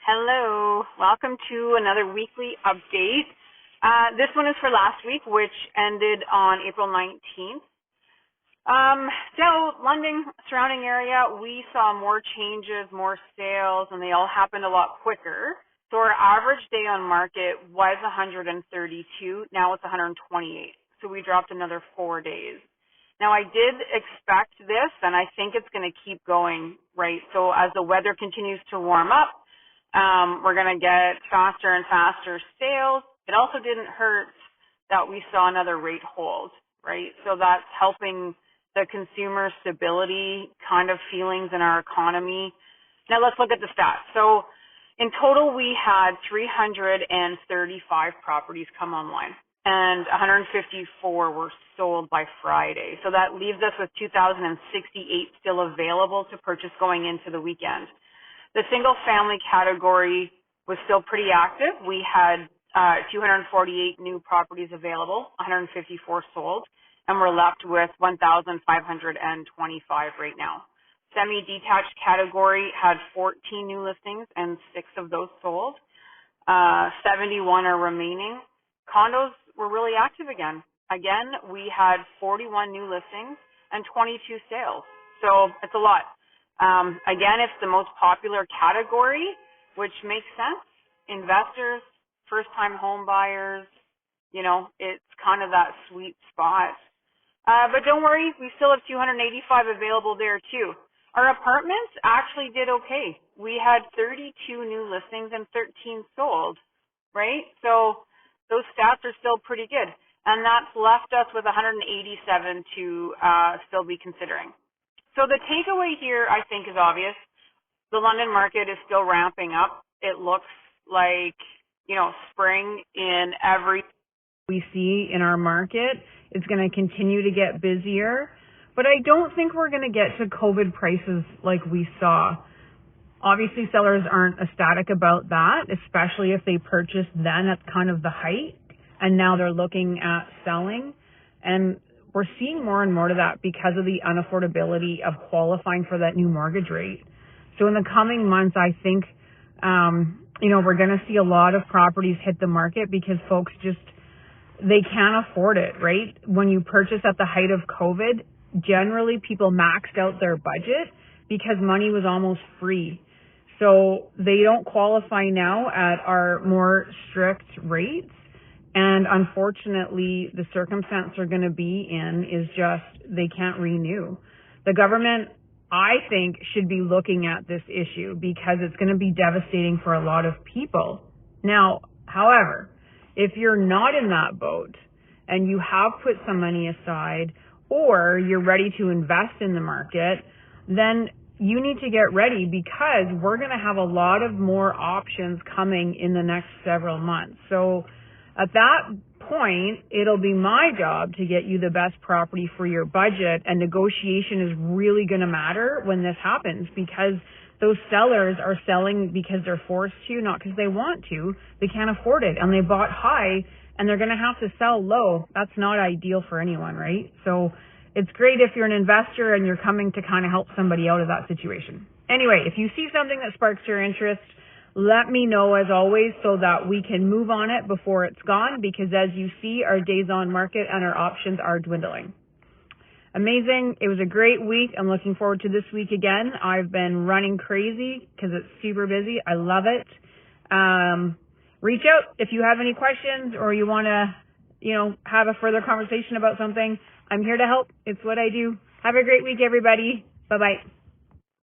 Hello. Welcome to another weekly update. This one is for last week, which ended on April 19th. So London surrounding area, we saw more changes, more sales, and they all happened a lot quicker. So our average day on market was 132. Now it's 128. So we dropped another 4 days. Now I did expect this, and I think it's going to keep going, right? So as the weather continues to warm up, we're going to get faster and faster sales. It also didn't hurt that we saw another rate hold, right? So that's helping the consumer stability kind of feelings in our economy. Now let's look at the stats. So in total, we had 335 properties come online, and 154 were sold by Friday. So that leaves us with 2,068 still available to purchase going into the weekend. The single family category was still pretty active. We had 248 new properties available, 154 sold, and we're left with 1,525 right now. Semi-detached category had 14 new listings and 6 of those sold. 71 are remaining. Condos were really active again. Again, we had 41 new listings and 22 sales. So it's a lot. Again, it's the most popular category, which makes sense. Investors, first-time home buyers, it's kind of that sweet spot. But don't worry, we still have 285 available there too. Our apartments actually did okay. We had 32 new listings and 13 sold, right? So those stats are still pretty good. And that's left us with 187 to still be considering. So the takeaway here, I think, is obvious. The London market is still ramping up. It looks like, spring in every we see in our market. It's going to continue to get busier. But I don't think we're going to get to COVID prices like we saw. Obviously, sellers aren't ecstatic about that, especially if they purchased then at kind of the height, and now they're looking at selling. And we're seeing more and more of that because of the unaffordability of qualifying for that new mortgage rate. So in the coming months, I think, we're going to see a lot of properties hit the market because folks they can't afford it, right? When you purchase at the height of COVID, generally people maxed out their budget because money was almost free. So they don't qualify now at our more strict rates. And unfortunately, the circumstance they're going to be in is just they can't renew. The government, I think, should be looking at this issue because it's going to be devastating for a lot of people. Now, however, if you're not in that boat and you have put some money aside or you're ready to invest in the market, then you need to get ready because we're going to have a lot of more options coming in the next several months. So at that point, it'll be my job to get you the best property for your budget, and negotiation is really going to matter when this happens because those sellers are selling because they're forced to, not because they want to. They can't afford it, and they bought high, and they're going to have to sell low. That's not ideal for anyone, right? So it's great if you're an investor and you're coming to kind of help somebody out of that situation. Anyway, if you see something that sparks your interest, let me know as always so that we can move on it before it's gone because as you see, our days on market and our options are dwindling. Amazing. It was a great week. I'm looking forward to this week again. I've been running crazy because it's super busy. I love it. Reach out if you have any questions or you want to, have a further conversation about something. I'm here to help. It's what I do. Have a great week, everybody. Bye-bye.